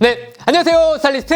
네, 안녕하세요. 스타일리스트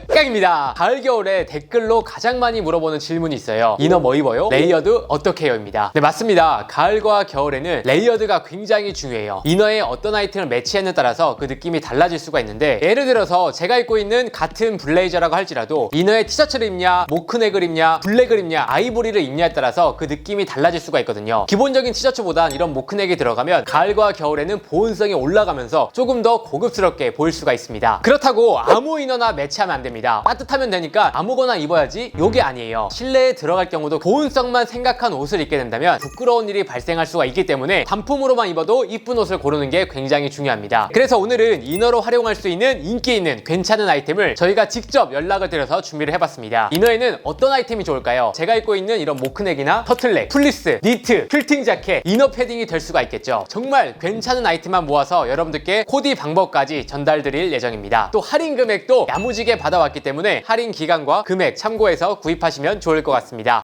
깡입니다. 가을 겨울에 댓글로 가장 많이 물어보는 질문이 있어요. 이너 뭐 입어요? 레이어드 어떻게 해요? 입니다. 네, 맞습니다. 가을과 겨울에는 레이어드가 굉장히 중요해요. 이너에 어떤 아이템을 매치했느냐에 따라서 그 느낌이 달라질 수가 있는데, 예를 들어서 제가 입고 있는 같은 블레이저라고 할지라도 이너에 티셔츠를 입냐, 모크넥을 입냐, 블랙을 입냐, 아이보리를 입냐에 따라서 그 느낌이 달라질 수가 있거든요. 기본적인 티셔츠보단 이런 모크넥이 들어가면 가을과 겨울에는 보온성이 올라가면서 조금 더 고급스럽게 보일 수가 있습니다. 그렇다고 아무 이너나 매치하면 안 됩니다. 따뜻하면 되니까 아무거나 입어야지, 요게 아니에요. 실내에 들어갈 경우도 보온성만 생각한 옷을 입게 된다면 부끄러운 일이 발생할 수가 있기 때문에 단품으로만 입어도 이쁜 옷을 고르는 게 굉장히 중요합니다. 그래서 오늘은 이너로 활용할 수 있는 인기 있는 괜찮은 아이템을 저희가 직접 연락을 드려서 준비를 해봤습니다. 이너에는 어떤 아이템이 좋을까요? 제가 입고 있는 이런 모크넥이나 터틀넥, 플리스, 니트, 필팅 자켓, 이너 패딩이 될 수가 있겠죠. 정말 괜찮은 아이템만 모아서 여러분들께 코디 방법까지 전달드릴 예정입니다. 또 할인 금액도 야무지게 받아왔기 때문에 할인 기간과 금액 참고해서 구입하시면 좋을 것 같습니다.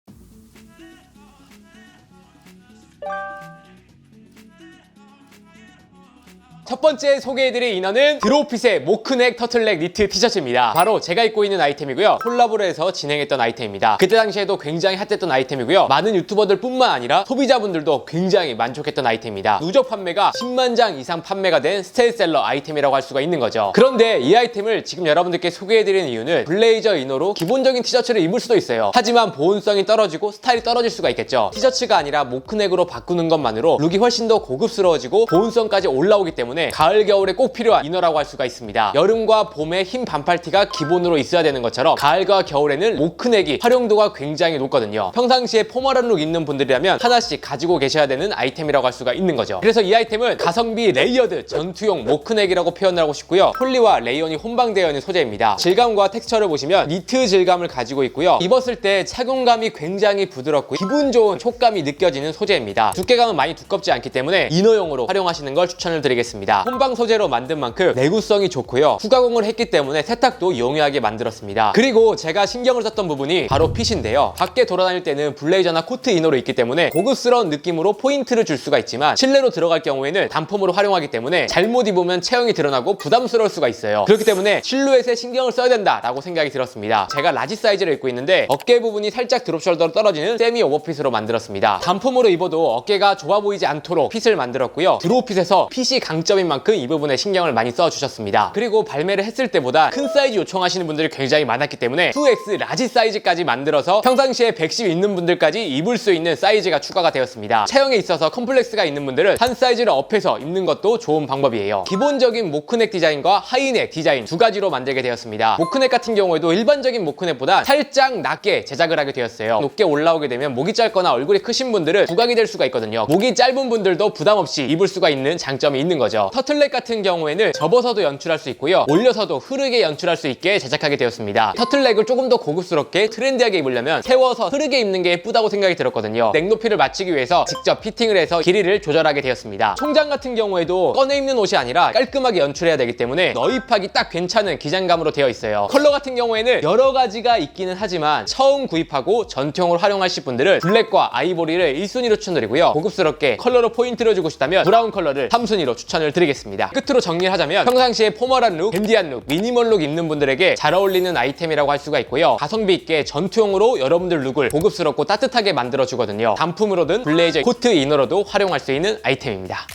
첫 번째 소개해드릴 이너는 드롭핏의 모크넥 터틀넥 니트 티셔츠입니다. 바로 제가 입고 있는 아이템이고요. 콜라보를 해서 진행했던 아이템입니다. 그때 당시에도 굉장히 핫했던 아이템이고요. 많은 유튜버들 뿐만 아니라 소비자분들도 굉장히 만족했던 아이템입니다. 누적 판매가 10만 장 이상 판매가 된 스테디셀러 아이템이라고 할 수가 있는 거죠. 그런데 이 아이템을 지금 여러분들께 소개해드리는 이유는 블레이저 이너로 기본적인 티셔츠를 입을 수도 있어요. 하지만 보온성이 떨어지고 스타일이 떨어질 수가 있겠죠. 티셔츠가 아니라 모크넥으로 바꾸는 것만으로 룩이 훨씬 더 고급스러워지고 보온성까지 올라오기 때문에 가을 겨울에 꼭 필요한 이너라고 할 수가 있습니다. 여름과 봄에 흰 반팔티가 기본으로 있어야 되는 것처럼 가을과 겨울에는 모크넥이 활용도가 굉장히 높거든요. 평상시에 포멀한 룩 입는 분들이라면 하나씩 가지고 계셔야 되는 아이템이라고 할 수가 있는 거죠. 그래서 이 아이템은 가성비 레이어드 전투용 모크넥이라고 표현을 하고 싶고요. 폴리와 레이온이 혼방되어 있는 소재입니다. 질감과 텍스처를 보시면 니트 질감을 가지고 있고요. 입었을 때 착용감이 굉장히 부드럽고 기분 좋은 촉감이 느껴지는 소재입니다. 두께감은 많이 두껍지 않기 때문에 이너용으로 활용하시는 걸 추천을 드리겠습니다. 혼방 소재로 만든 만큼 내구성이 좋고요. 후가공을 했기 때문에 세탁도 용이하게 만들었습니다. 그리고 제가 신경을 썼던 부분이 바로 핏인데요. 밖에 돌아다닐 때는 블레이저나 코트 이너로 입기 때문에 고급스러운 느낌으로 포인트를 줄 수가 있지만 실내로 들어갈 경우에는 단품으로 활용하기 때문에 잘못 입으면 체형이 드러나고 부담스러울 수가 있어요. 그렇기 때문에 실루엣에 신경을 써야 된다라고 생각이 들었습니다. 제가 라지 사이즈를 입고 있는데 어깨 부분이 살짝 드롭 숄더로 떨어지는 세미 오버핏으로 만들었습니다. 단품으로 입어도 어깨가 좁아 보이지 않도록 핏을 만들었고요. 드롭핏에서 핏이 강점인 만큼 이 부분에 신경을 많이 써주셨습니다. 그리고 발매를 했을 때보다 큰 사이즈 요청하시는 분들이 굉장히 많았기 때문에 2X 라지 사이즈까지 만들어서 평상시에 110 있는 분들까지 입을 수 있는 사이즈가 추가가 되었습니다. 체형에 있어서 컴플렉스가 있는 분들은 한 사이즈를 업해서 입는 것도 좋은 방법이에요. 기본적인 모크넥 디자인과 하이넥 디자인 두 가지로 만들게 되었습니다. 모크넥 같은 경우에도 일반적인 모크넥보다 살짝 낮게 제작을 하게 되었어요. 높게 올라오게 되면 목이 짧거나 얼굴이 크신 분들은 부각이 될 수가 있거든요. 목이 짧은 분들도 부담 없이 입을 수가 있는 장점이 있는 거죠. 터틀넥 같은 경우에는 접어서도 연출할 수 있고요. 올려서도 흐르게 연출할 수 있게 제작하게 되었습니다. 터틀넥을 조금 더 고급스럽게 트렌디하게 입으려면 세워서 흐르게 입는 게 예쁘다고 생각이 들었거든요. 넥 높이를 맞추기 위해서 직접 피팅을 해서 길이를 조절하게 되었습니다. 총장 같은 경우에도 꺼내 입는 옷이 아니라 깔끔하게 연출해야 되기 때문에 너입하기 딱 괜찮은 기장감으로 되어 있어요. 컬러 같은 경우에는 여러 가지가 있기는 하지만 처음 구입하고 전통으로 활용하실 분들은 블랙과 아이보리를 1순위로 추천드리고요. 고급스럽게 컬러로 포인트를 주고 싶다면 브라운 컬러를 3순위로 추천을 드리겠습니다. 끝으로 정리를 하자면 평상시에 포멀한 룩, 댄디한 룩, 미니멀 룩 입는 분들에게 잘 어울리는 아이템이라고 할 수가 있고요. 가성비 있게 전투용으로 여러분들 룩을 고급스럽고 따뜻하게 만들어주거든요. 단품으로든 블레이저, 코트 이너로도 활용할 수 있는 아이템입니다.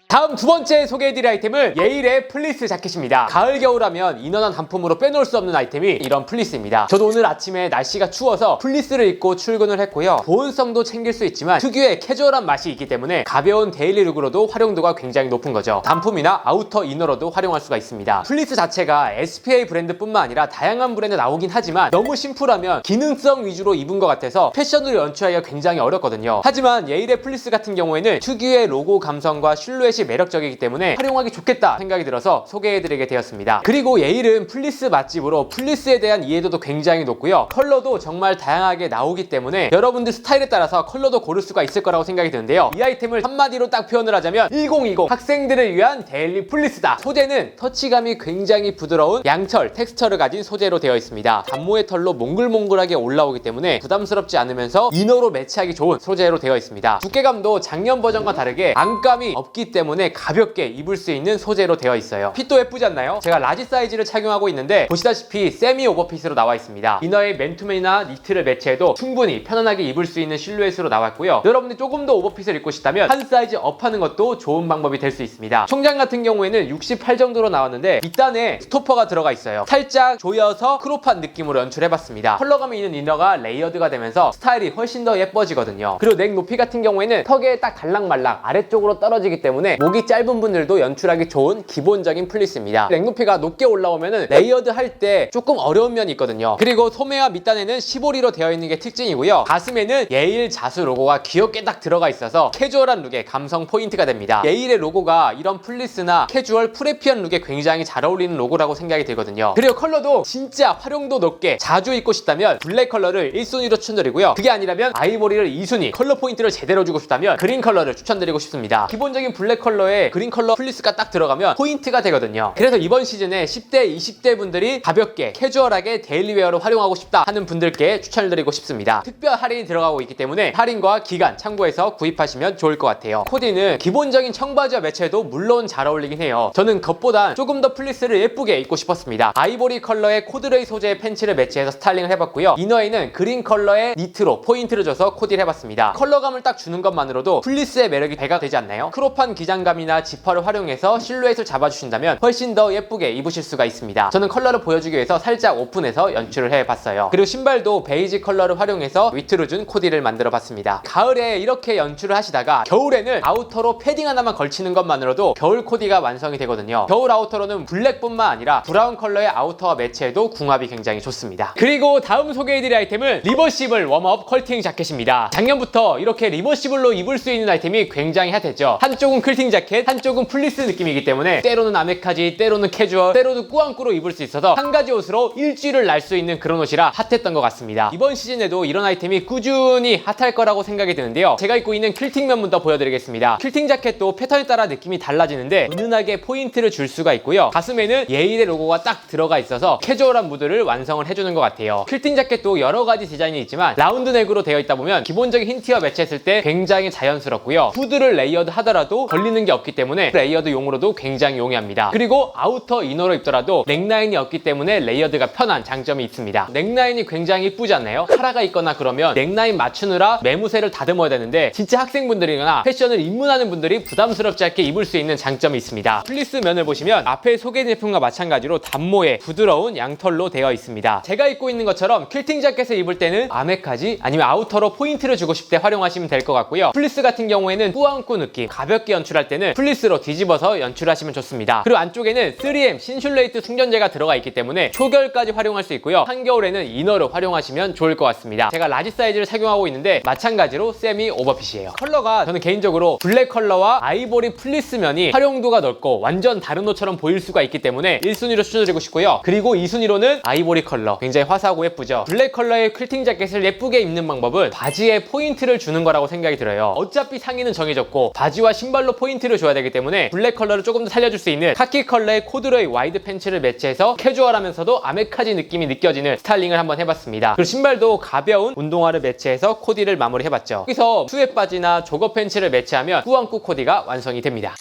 다음 두 번째 소개해드릴 아이템은 예일의 플리스 자켓입니다. 가을 겨울하면 이너나 단품으로 빼놓을 수 없는 아이템이 이런 플리스입니다. 저도 오늘 아침에 날씨가 추워서 플리스를 입고 출근을 했고요. 보온성도 챙길 수 있지만 특유의 캐주얼한 맛이 있기 때문에 가벼운 데일리 룩으로도 활용도가 굉장히 높은 거죠. 단품이나 아우터 이너로도 활용할 수가 있습니다. 플리스 자체가 SPA 브랜드뿐만 아니라 다양한 브랜드 나오긴 하지만 너무 심플하면 기능성 위주로 입은 것 같아서 패션으로 연출하기가 굉장히 어렵거든요. 하지만 예일의 플리스 같은 경우에는 특유의 로고 감성과 실루엣이 확실히 매력적이기 때문에 활용하기 좋겠다 생각이 들어서 소개해드리게 되었습니다. 그리고 예일은 플리스 맛집으로 플리스에 대한 이해도도 굉장히 높고요. 컬러도 정말 다양하게 나오기 때문에 여러분들 스타일에 따라서 컬러도 고를 수가 있을 거라고 생각이 드는데요. 이 아이템을 한마디로 딱 표현을 하자면 1020 학생들을 위한 데일리 플리스다. 소재는 터치감이 굉장히 부드러운 양철 텍스처를 가진 소재로 되어 있습니다. 단모의 털로 몽글몽글하게 올라오기 때문에 부담스럽지 않으면서 이너로 매치하기 좋은 소재로 되어 있습니다. 두께감도 작년 버전과 다르게 안감이 없기 때문에 가볍게 입을 수 있는 소재로 되어 있어요. 핏도 예쁘지 않나요? 제가 라지 사이즈를 착용하고 있는데 보시다시피 세미 오버핏으로 나와 있습니다. 이너에 맨투맨이나 니트를 매치해도 충분히 편안하게 입을 수 있는 실루엣으로 나왔고요. 여러분들이 조금 더 오버핏을 입고 싶다면 한 사이즈 업하는 것도 좋은 방법이 될 수 있습니다. 총장 같은 경우에는 68 정도로 나왔는데 밑단에 스토퍼가 들어가 있어요. 살짝 조여서 크롭한 느낌으로 연출해봤습니다. 컬러감이 있는 이너가 레이어드가 되면서 스타일이 훨씬 더 예뻐지거든요. 그리고 넥 높이 같은 경우에는 턱에 딱 달랑말랑 아래쪽으로 떨어지기 때문에 목이 짧은 분들도 연출하기 좋은 기본적인 플리스입니다. 넥 높이가 높게 올라오면은 레이어드 할 때 조금 어려운 면이 있거든요. 그리고 소매와 밑단에는 15리로 되어 있는 게 특징이고요. 가슴에는 예일 자수 로고가 귀엽게 딱 들어가 있어서 캐주얼한 룩의 감성 포인트가 됩니다. 예일의 로고가 이런 플리스나 캐주얼 프레피한 룩에 굉장히 잘 어울리는 로고라고 생각이 들거든요. 그리고 컬러도 진짜 활용도 높게 자주 입고 싶다면 블랙 컬러를 1순위로 추천드리고요. 그게 아니라면 아이보리를 2순위, 컬러 포인트를 제대로 주고 싶다면 그린 컬러를 추천드리고 싶습니다. 기본적인 블랙 컬러에 그린 컬러 플리스가 딱 들어가면 포인트가 되거든요. 그래서 이번 시즌에 10대, 20대 분들이 가볍게 캐주얼하게 데일리웨어로 활용하고 싶다 하는 분들께 추천을 드리고 싶습니다. 특별 할인이 들어가고 있기 때문에 할인과 기간 참고해서 구입하시면 좋을 것 같아요. 코디는 기본적인 청바지와 매치해도 물론 잘 어울리긴 해요. 저는 겉보단 조금 더 플리스를 예쁘게 입고 싶었습니다. 아이보리 컬러의 코드레이 소재의 팬츠를 매치해서 스타일링을 해봤고요. 이너에는 그린 컬러의 니트로 포인트를 줘서 코디를 해봤습니다. 컬러감을 딱 주는 것만으로도 플리스의 매력이 배가 되지 않나요? 크롭한 기장감이나 지퍼를 활용해서 실루엣을 잡아주신다면 훨씬 더 예쁘게 입으실 수가 있습니다. 저는 컬러를 보여주기 위해서 살짝 오픈해서 연출을 해봤어요. 그리고 신발도 베이지 컬러를 활용해서 위트로 준 코디를 만들어봤습니다. 가을에 이렇게 연출을 하시다가 겨울에는 아우터로 패딩 하나만 걸치는 것만으로도 겨울 코디가 완성이 되거든요. 겨울 아우터로는 블랙뿐만 아니라 브라운 컬러의 아우터와 매치해도 궁합이 굉장히 좋습니다. 그리고 다음 소개해드릴 아이템은 리버시블 웜업 컬팅 자켓입니다. 작년부터 이렇게 리버시블로 입을 수 있는 아이템이 굉장히 핫했죠. 한쪽은 컬팅 자켓, 한쪽은 플리스 느낌이기 때문에 때로는 아메카지, 때로는 캐주얼, 때로는 꾸안꾸로 입을 수 있어서 한 가지 옷으로 일주일을 날 수 있는 그런 옷이라 핫했던 것 같습니다. 이번 시즌에도 이런 아이템이 꾸준히 핫할 거라고 생각이 드는데요. 제가 입고 있는 퀼팅 면부터 보여드리겠습니다. 퀼팅 자켓도 패턴에 따라 느낌이 달라지는데 은은하게 포인트를 줄 수가 있고요. 가슴에는 예일의 로고가 딱 들어가 있어서 캐주얼한 무드를 완성을 해주는 것 같아요. 퀼팅 자켓도 여러 가지 디자인이 있지만 라운드 넥으로 되어 있다 보면 기본적인 흰 티와 매치했을 때 굉장히 자연스럽고요. 후드를 레이어드 하더라도 걸리는 게 없기 때문에 레이어드용으로도 굉장히 용이합니다. 그리고 아우터 이너로 입더라도 넥라인이 없기 때문에 레이어드가 편한 장점이 있습니다. 넥라인이 굉장히 이쁘지 않나요? 카라가 있거나 그러면 넥라인 맞추느라 매무새를 다듬어야 되는데 진짜 학생분들이거나 패션을 입문하는 분들이 부담스럽지 않게 입을 수 있는 장점이 있습니다. 플리스 면을 보시면 앞에 소개된 제품과 마찬가지로 단모의 부드러운 양털로 되어 있습니다. 제가 입고 있는 것처럼 퀼팅 자켓을 입을 때는 아메까지 아니면 아우터로 포인트를 주고 싶을 때 활용하시면 될 것 같고요. 플리스 같은 경우에는 꾸안꾸 느낌 가볍게 연출할 때는 플리스로 뒤집어서 연출하시면 좋습니다. 그리고 안쪽에는 3M 신슐레이트 충전재가 들어가 있기 때문에 초겨울까지 활용할 수 있고요. 한겨울에는 이너로 활용하시면 좋을 것 같습니다. 제가 라지 사이즈를 착용하고 있는데 마찬가지로 세미 오버핏이에요. 컬러가 저는 개인적으로 블랙 컬러와 아이보리 플리스 면이 활용도가 넓고 완전 다른 옷처럼 보일 수가 있기 때문에 1순위로 추천드리고 싶고요. 그리고 2순위로는 아이보리 컬러 굉장히 화사하고 예쁘죠. 블랙 컬러의 퀼팅 자켓을 예쁘게 입는 방법은 바지에 포인트를 주는 거라고 생각이 들어요. 어차피 상의는 정해졌고 바지와 신발로 포인트를 줘야 되기 때문에 블랙 컬러를 조금 더 살려줄 수 있는 카키 컬러의 코드레이 와이드 팬츠를 매치해서 캐주얼하면서도 아메카지 느낌이 느껴지는 스타일링을 한번 해봤습니다. 그리고 신발도 가벼운 운동화를 매치해서 코디를 마무리해봤죠. 여기서 수에 바지나 조거 팬츠를 매치하면 꾸안꾸 코디가 완성이 됩니다.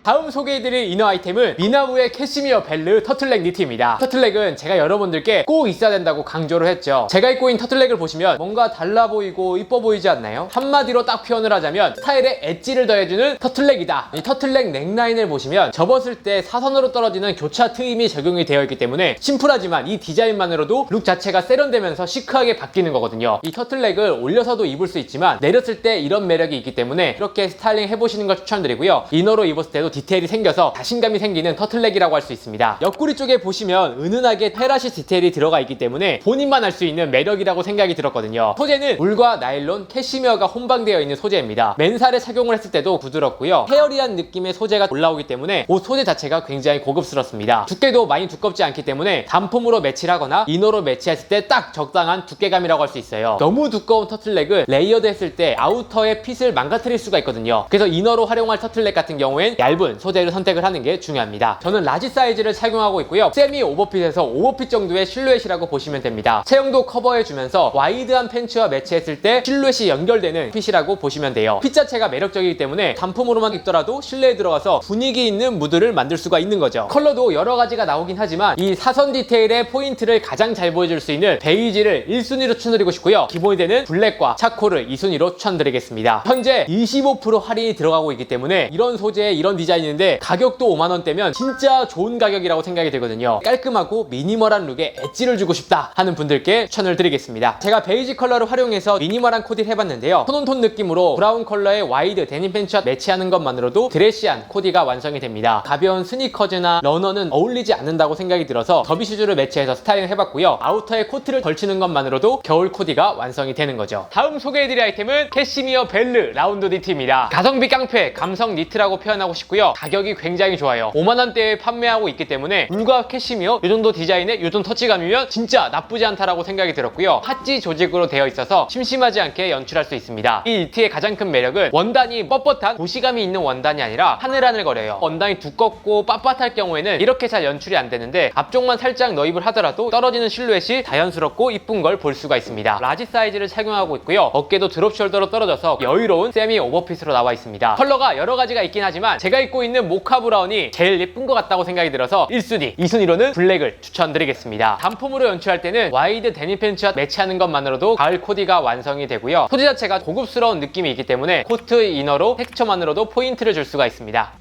다음 소개해드릴 이너 아이템은 미나무의 캐시미어 벨르 터틀넥 니트입니다. 터틀넥은 제가 여러분들께 꼭 있어야 된다고 강조를 했죠. 제가 입고 있는 터틀넥을 보시면 뭔가 달라 보이고 이뻐 보이지 않나요? 한마디로 딱 표현을 하자면 스타일에 엣지를 더해주는 터틀넥이다. 이 터틀넥 넥라인을 보시면 접었을 때 사선으로 떨어지는 교차 트임이 적용이 되어 있기 때문에 심플하지만 이 디자인만으로도 룩 자체가 세련되면서 시크하게 바뀌는 거거든요. 이 터틀넥을 올려서도 입을 수 있지만 내렸을 때 이런 매력이 있기 때문에 이렇게 스타일링 해보시는 걸 추천드리고요. 이너로 입었을 때도 디테일이 생겨서 자신감이 생기는 터틀넥이라고 할 수 있습니다. 옆구리 쪽에 보시면 은은하게 페라시 디테일이 들어가 있기 때문에 본인만 알 수 있는 매력이라고 생각이 들었거든요. 소재는 울과 나일론, 캐시미어가 혼방되어 있는 소재입니다. 맨살에 착용을 했을 때도 부드럽고요. 헤어리한 느낌의 소재가 올라오기 때문에 옷 소재 자체가 굉장히 고급스럽습니다. 두께도 많이 두껍지 않기 때문에 단품으로 매치를 하거나 이너로 매치했을 때 딱 적당한 두께감이라고 할 수 있어요. 너무 두꺼운 터틀넥을 레이어드 했을 때 아우터의 핏을 망가뜨릴 수가 있거든요. 그래서 이너로 활용할 터틀넥 같은 경우엔 얇은 소재를 선택을 하는 게 중요합니다. 저는 라지 사이즈를 착용하고 있고요. 세미 오버핏에서 오버핏 정도의 실루엣이라고 보시면 됩니다. 체형도 커버해주면서 와이드한 팬츠와 매치했을 때 실루엣이 연결되는 핏이라고 보시면 돼요. 핏 자체가 매력적이기 때문에 단품으로만 입더라도 실내에 들어가서 분위기 있는 무드를 만들 수가 있는 거죠. 컬러도 여러 가지가 나오긴 하지만 이 사선 디테일의 포인트를 가장 잘 보여줄 수 있는 베이지를 1순위로 추천드리고 싶고요. 기본이 되는 블랙과 차코를 2순위로 추천드리겠습니다. 현재 25% 할인이 들어가고 있기 때문에 이런 소재에 이런 디자인인데 가격도 5만원대면 진짜 좋은 가격이라고 생각이 들거든요. 깔끔하고 미니멀한 룩에 엣지를 주고 싶다 하는 분들께 추천을 드리겠습니다. 제가 베이지 컬러를 활용해서 미니멀한 코디를 해봤는데요. 톤온톤 느낌으로 브라운 컬러의 와이드 데님 팬츠와 매치하는 것만으로도 드레시한 코디가 완성이 됩니다. 가벼운 스니커즈나 러너는 어울리지 않는다고 생각이 들어서 더비 슈즈를 매치해서 스타일링을 해봤고요. 아우터에 코트를 걸치는 것만으로도 겨울 코디가 완성이 되는 거죠. 다음 소개해드릴 아이템은 캐시미어 벨르 라운드 니트입니다. 가성비 깡패, 감성 니트라고 표현하고 싶고요. 가격이 굉장히 좋아요. 5만원대에 판매하고 있기 때문에 울과 캐시미어 이 정도 디자인에 이 정도 터치감이면 진짜 나쁘지 않다라고 생각이 들었고요. 핫지 조직으로 되어 있어서 심심하지 않게 연출할 수 있습니다. 이 니트의 가장 큰 매력은 원단이 뻣뻣한 도시감이 있는 원단이 아니라 하늘하늘거려요. 원단이 두껍고 빳빳할 경우에는 이렇게 잘 연출이 안 되는데 앞쪽만 살짝 너입을 하더라도 떨어지는 실루엣이 자연스럽고 이쁜 걸 볼 수가 있습니다. 라지 사이즈를 착용하고 있고요. 어깨도 드롭 숄더로 떨어져서 여유로운 세미 오버핏으로 나와 있습니다. 컬러가 여러 가지가 있긴 하지만 제가 입고 있는 모카 브라운이 제일 예쁜 것 같다고 생각이 들어서 1순위, 2순위로는 블랙을 추천드리겠습니다. 단품으로 연출할 때는 와이드 데님 팬츠와 매치하는 것만으로도 가을 코디가 완성이 되고요. 소재 자체가 고급스러운 느낌이 있기 때문에 코트 이너로 텍스처만으로도 포인트를 줄 수가 있습니다.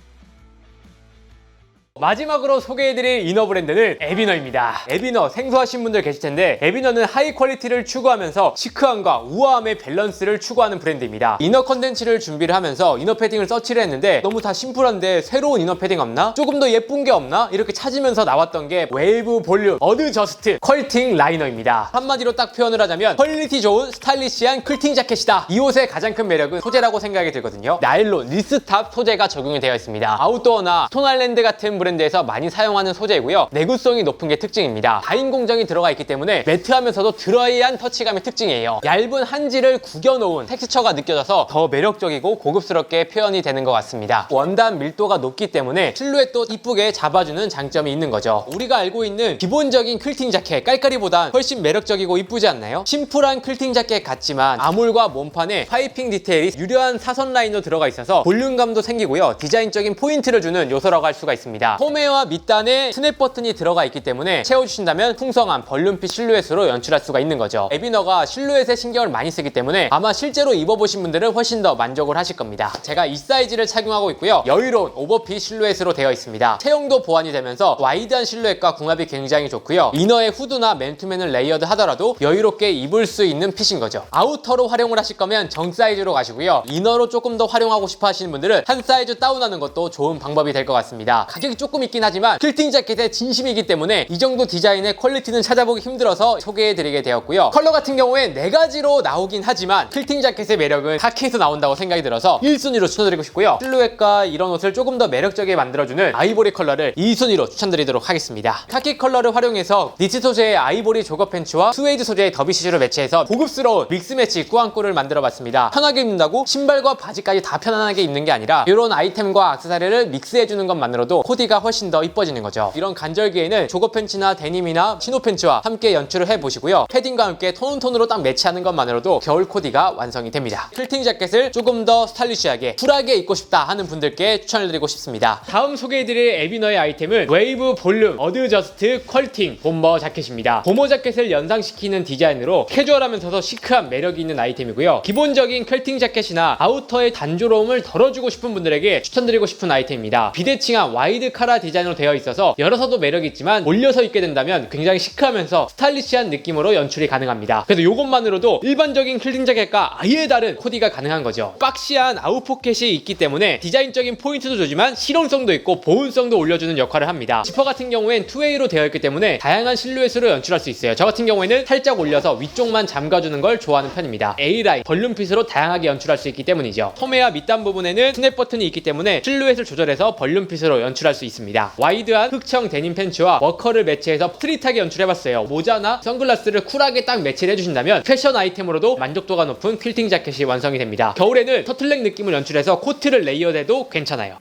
마지막으로 소개해드릴 이너 브랜드는 에비너입니다. 에비너 생소하신 분들 계실 텐데 에비너는 하이 퀄리티를 추구하면서 시크함과 우아함의 밸런스를 추구하는 브랜드입니다. 이너 컨텐츠를 준비를 하면서 이너 패딩을 서치를 했는데 너무 다 심플한데 새로운 이너 패딩 없나? 조금 더 예쁜 게 없나? 이렇게 찾으면서 나왔던 게 웨이브 볼륨 어드저스트 퀄팅 라이너입니다. 한마디로 딱 표현을 하자면 퀄리티 좋은 스타일리시한 퀄팅 자켓이다. 이 옷의 가장 큰 매력은 소재라고 생각이 들거든요. 나일론 리스탑 소재가 적용이 되어 있습니다. 아웃도어나 스톤아일랜드 같은 브랜드에서 많이 사용하는 소재이고요. 내구성이 높은 게 특징입니다. 다인 공정이 들어가 있기 때문에 매트하면서도 드라이한 터치감의 특징이에요. 얇은 한지를 구겨놓은 텍스처가 느껴져서 더 매력적이고 고급스럽게 표현이 되는 것 같습니다. 원단 밀도가 높기 때문에 실루엣도 이쁘게 잡아주는 장점이 있는 거죠. 우리가 알고 있는 기본적인 퀼팅 자켓 깔깔이보단 훨씬 매력적이고 이쁘지 않나요? 심플한 퀼팅 자켓 같지만 아몰과 몸판에 파이핑 디테일이 유려한 사선 라인으로 들어가 있어서 볼륨감도 생기고요. 디자인적인 포인트를 주는 요소라고 할 수가 있습니다. 소매와 밑단에 스냅 버튼이 들어가 있기 때문에 채워주신다면 풍성한 벌룬핏 실루엣으로 연출할 수가 있는 거죠. 에비너가 실루엣에 신경을 많이 쓰기 때문에 아마 실제로 입어보신 분들은 훨씬 더 만족을 하실 겁니다. 제가 이 사이즈를 착용하고 있고요. 여유로운 오버핏 실루엣으로 되어 있습니다. 체형도 보완이 되면서 와이드한 실루엣과 궁합이 굉장히 좋고요. 이너에 후드나 맨투맨을 레이어드 하더라도 여유롭게 입을 수 있는 핏인 거죠. 아우터로 활용을 하실 거면 정 사이즈로 가시고요. 이너로 조금 더 활용하고 싶어 하시는 분들은 한 사이즈 다운하는 것도 좋은 방법이 될 것 같습니다. 가격이 조금 있긴 하지만 퀼팅 자켓의 진심이기 때문에 이 정도 디자인의 퀄리티는 찾아보기 힘들어서 소개해드리게 되었고요. 컬러 같은 경우엔 4가지로 나오긴 하지만 퀼팅 자켓의 매력은 카키에서 나온다고 생각이 들어서 1순위로 추천드리고 싶고요. 실루엣과 이런 옷을 조금 더 매력적이게 만들어주는 아이보리 컬러를 2순위로 추천드리도록 하겠습니다. 카키 컬러를 활용해서 니트 소재의 아이보리 조거 팬츠와 스웨이드 소재의 더비 시즈를 매치해서 고급스러운 믹스매치 꾸안꾸를 만들어봤습니다. 편하게 입는다고 신발과 바지까지 다 편안하게 입는 게 아니라 이런 아이템과 액세서리를 믹스해주는 것만으로도 코디가 훨씬 더 이뻐지는 거죠. 이런 간절기에는 조거 팬츠나 데님이나 치노 팬츠와 함께 연출을 해보시고요. 패딩과 함께 톤온톤으로 딱 매치하는 것만으로도 겨울 코디가 완성이 됩니다. 퀼팅 자켓을 조금 더 스타일리시하게 쿨하게 입고 싶다 하는 분들께 추천을 드리고 싶습니다. 다음 소개해드릴 에비너의 아이템은 웨이브 볼륨 어드저스트 퀄팅 봄머 자켓입니다. 봄머 자켓을 연상시키는 디자인으로 캐주얼하면서도 시크한 매력이 있는 아이템이고요. 기본적인 퀄팅 자켓이나 아우터의 단조로움을 덜어주고 싶은 분들에게 추천드리고 싶은 아이템입니다. 비대칭한 와이드 카라 디자인으로 되어 있어서 열어서도 매력이 있지만 올려서 입게 된다면 굉장히 시크하면서 스타일리시한 느낌으로 연출이 가능합니다. 그래서 이것만으로도 일반적인 킬팅 자켓과 아예 다른 코디가 가능한 거죠. 박시한 아웃포켓이 있기 때문에 디자인적인 포인트도 주지만 실용성도 있고 보온성도 올려주는 역할을 합니다. 지퍼 같은 경우엔 투웨이로 되어 있기 때문에 다양한 실루엣으로 연출할 수 있어요. 저 같은 경우에는 살짝 올려서 위쪽만 잠가주는 걸 좋아하는 편입니다. A라인, 벌룬핏으로 다양하게 연출할 수 있기 때문이죠. 소매와 밑단 부분에는 스냅 버튼이 있기 때문에 실루엣을 조절해서 벌룬핏으로 연출할 수 있습니다. 와이드한 흑청 데님 팬츠와 워커를 매치해서 스트릿하게 연출해봤어요. 모자나 선글라스를 쿨하게 딱 매치를 해주신다면 패션 아이템으로도 만족도가 높은 퀼팅 자켓이 완성이 됩니다. 겨울에는 터틀넥 느낌을 연출해서 코트를 레이어드해도 괜찮아요.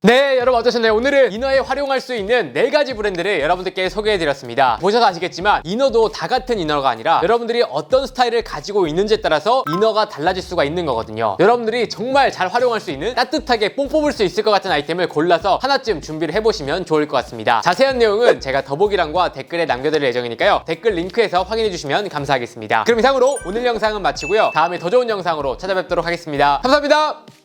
네, 여러분 어떠셨나요? 오늘은 이너에 활용할 수 있는 4가지 브랜드를 여러분들께 소개해드렸습니다. 보셔서 아시겠지만 이너도 다 같은 이너가 아니라 여러분들이 어떤 스타일을 가지고 있는지에 따라서 이너가 달라질 수가 있는 거거든요. 여러분들이 정말 잘 활용할 수 있는 따뜻하게 뽕 뽑을 수 있을 것 같은 아이템을 골라서 하나쯤 준비를 해보시면 좋을 것 같습니다. 자세한 내용은 제가 더보기란과 댓글에 남겨드릴 예정이니까요. 댓글 링크에서 확인해주시면 감사하겠습니다. 그럼 이상으로 오늘 영상은 마치고요. 다음에 더 좋은 영상으로 찾아뵙도록 하겠습니다. 감사합니다.